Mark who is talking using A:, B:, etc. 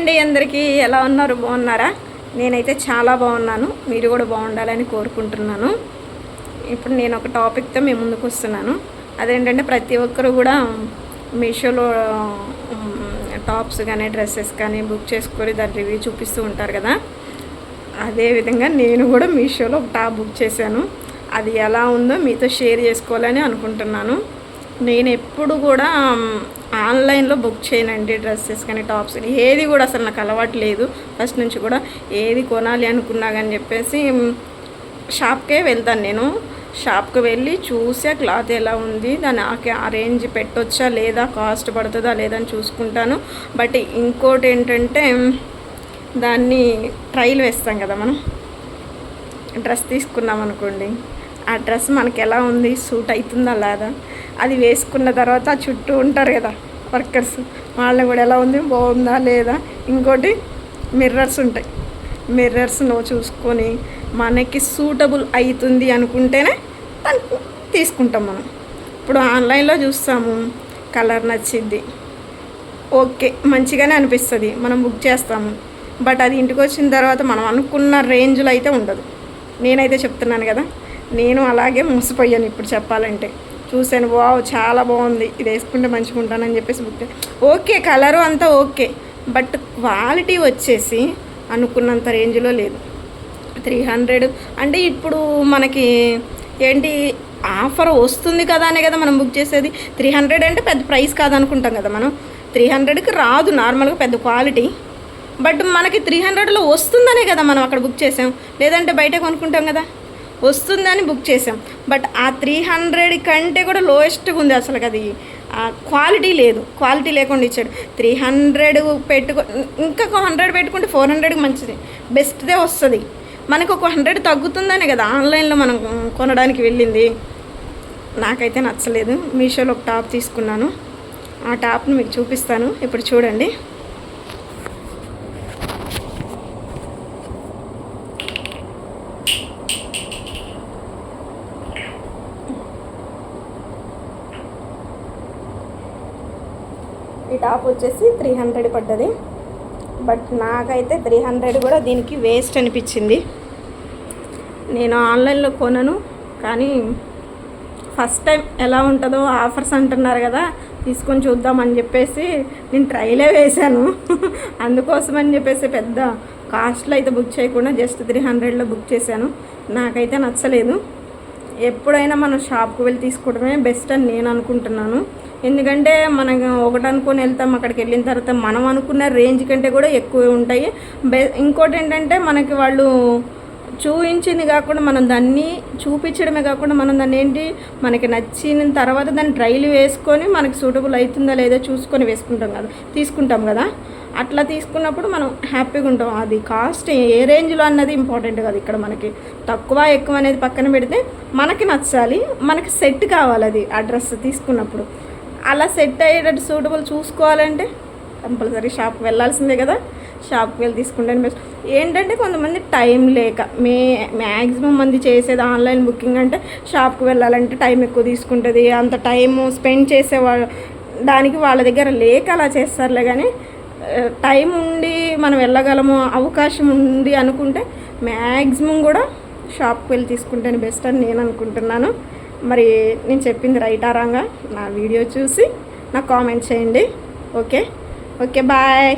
A: అండి అందరికీ ఎలా ఉన్నారు? బాగున్నారా? నేనైతే చాలా బాగున్నాను. మీరు కూడా బాగుండాలని కోరుకుంటున్నాను. ఇప్పుడు నేను ఒక టాపిక్తో మీ ముందుకు వస్తున్నాను. అదేంటంటే ప్రతి ఒక్కరు కూడా మీషోలో టాప్స్ కానీ డ్రెస్సెస్ కానీ బుక్ చేసుకొని దాని రివ్యూ చూపిస్తూ ఉంటారు కదా. అదేవిధంగా నేను కూడా మీషోలో ఒక టాప్ బుక్ చేశాను. అది ఎలా ఉందో మీతో షేర్ చేసుకోవాలని అనుకుంటున్నాను. నేను ఎప్పుడు కూడా ఆన్లైన్లో బుక్ చేయనండి. డ్రెస్సెస్ కానీ టాప్స్ కానీ ఏది కూడా అసలు నాకు అలవాటు లేదు. ఫస్ట్ నుంచి కూడా ఏది కొనాలి అనుకున్నా కానీ చెప్పేసి షాప్కే వెళ్తాను. నేను షాప్కి వెళ్ళి చూసే క్లాత్ ఎలా ఉంది, దాన్ని ఆ రేంజ్ పెట్టొచ్చా లేదా, కాస్ట్ పడుతుందా లేదా అని చూసుకుంటాను. బట్ ఇంకోటి ఏంటంటే దాన్ని ట్రైల్ వేస్తాం కదా. మనం డ్రెస్ తీసుకున్నాం అనుకోండి, ఆ డ్రెస్ మనకి ఎలా ఉంది, సూట్ అవుతుందా లేదా, అది వేసుకున్న తర్వాత చుట్టూ ఉంటారు కదా వర్కర్స్, వాళ్ళని కూడా ఎలా ఉంది, బాగుందా లేదా. ఇంకోటి మిర్రర్స్ ఉంటాయి. మిర్రర్స్ నువ్వు చూసుకొని మనకి సూటబుల్ అవుతుంది అనుకుంటేనే దాన్ని తీసుకుంటాం. మనం ఇప్పుడు ఆన్లైన్లో చూస్తాము, కలర్ నచ్చిద్ది, ఓకే మంచిగానే అనిపిస్తుంది, మనం బుక్ చేస్తాము. బట్ అది ఇంటికి వచ్చిన తర్వాత మనం అనుకున్న రేంజ్లో అయితే ఉండదు. నేనైతే చెప్తున్నాను కదా, నేను అలాగే మోసపోయాను. ఇప్పుడు చెప్పాలంటే చూశాను, వావ్ చాలా బాగుంది, ఇది వేసుకుంటే మంచిగా ఉంటానని చెప్పేసి బుక్ ఓకే, కలరు అంతా ఓకే, బట్ క్వాలిటీ వచ్చేసి అనుకున్నంత రేంజ్లో లేదు. 300 అంటే ఇప్పుడు మనకి ఏంటి ఆఫర్ వస్తుంది కదా అనే కదా మనం బుక్ చేసేది. 300 అంటే పెద్ద ప్రైస్ కాదనుకుంటాం కదా మనం. 300కి రాదు నార్మల్గా పెద్ద క్వాలిటీ, బట్ మనకి 300లో వస్తుందనే కదా మనం అక్కడ బుక్ చేసాం. లేదంటే బయట కొనుక్కుంటాం కదా, వస్తుందని బుక్ చేసాం. బట్ ఆ 300 కంటే కూడా లోయెస్ట్గా ఉంది. అసలు అది క్వాలిటీ లేదు, క్వాలిటీ లేకుండా ఇచ్చాడు. 300 ఇంకా 100 పెట్టుకుంటే 400కి మంచిది, బెస్ట్దే వస్తుంది. మనకు ఒక 100 తగ్గుతుందనే కదా ఆన్లైన్లో మనం కొనడానికి వెళ్ళింది. నాకైతే నచ్చలేదు. మీషోలో ఒక టాప్ తీసుకున్నాను. ఆ టాప్ని మీకు చూపిస్తాను, ఇప్పుడు చూడండి. ఈ టాప్ వచ్చేసి 300 పడ్డది. బట్ నాకైతే 300 కూడా దీనికి వేస్ట్ అనిపించింది. నేను ఆన్లైన్లో కొనను, కానీ ఫస్ట్ టైం ఎలా ఉంటుందో ఆఫర్స్ అంటున్నారు కదా, తీసుకొని చూద్దామని చెప్పేసి నేను ట్రైలే వేశాను. అందుకోసమని చెప్పేసి పెద్ద కాస్ట్లో అయితే బుక్ చేయకుండా జస్ట్ 300లో బుక్ చేశాను. నాకైతే నచ్చలేదు. ఎప్పుడైనా మనం షాప్కి వెళ్ళి తీసుకోవడమే బెస్ట్ అని నేను అనుకుంటున్నాను. ఎందుకంటే మనం ఒకటి అనుకొని వెళ్తాం, అక్కడికి వెళ్ళిన తర్వాత మనం అనుకున్న రేంజ్ కంటే కూడా ఎక్కువ ఉంటాయి. ఇంకోటి ఏంటంటే మనకి వాళ్ళు చూపించింది కాకుండా మనం దాన్ని చూపించడమే కాకుండా మనం దాన్ని ఏంటి మనకి నచ్చిన తర్వాత దాన్ని ట్రైల్ వేసుకొని మనకి సూటబుల్ అవుతుందా లేదా చూసుకొని వేసుకుంటాం కదా, తీసుకుంటాం కదా. అట్లా తీసుకున్నప్పుడు మనం హ్యాపీగా ఉంటాం. అది కాస్ట్ ఏ రేంజ్లో అన్నది ఇంపార్టెంట్ కదా. ఇక్కడ మనకి తక్కువ ఎక్కువ అనేది పక్కన పెడితే మనకి నచ్చాలి, మనకి సెట్ కావాలి. అది ఆ డ్రెస్ తీసుకున్నప్పుడు అలా సెట్ అయ్యేటట్టు సూటబుల్ చూసుకోవాలంటే కంపల్సరీ షాప్కి వెళ్ళాల్సిందే కదా. షాప్కి వెళ్ళి తీసుకుంటే బెస్ట్. ఏంటంటే కొంతమంది టైం లేక మ్యాక్సిమం మంది చేసేది ఆన్లైన్ బుకింగ్ అంటే షాప్కి వెళ్ళాలంటే టైం ఎక్కువ తీసుకుంటుంది. అంత టైము స్పెండ్ చేసే దానికి వాళ్ళ దగ్గర లేక అలా చేస్తారులే. కానీ టైం ఉండి మనం వెళ్ళగలము, అవకాశం ఉంది అనుకుంటే మ్యాక్సిమం కూడా షాప్కి వెళ్ళి తీసుకుంటేనే బెస్ట్ అని నేను అనుకుంటున్నాను. మరి నేను చెప్పింది రైటా రాంగా నా వీడియో చూసి నాకు కామెంట్ చేయండి. Okay, bye.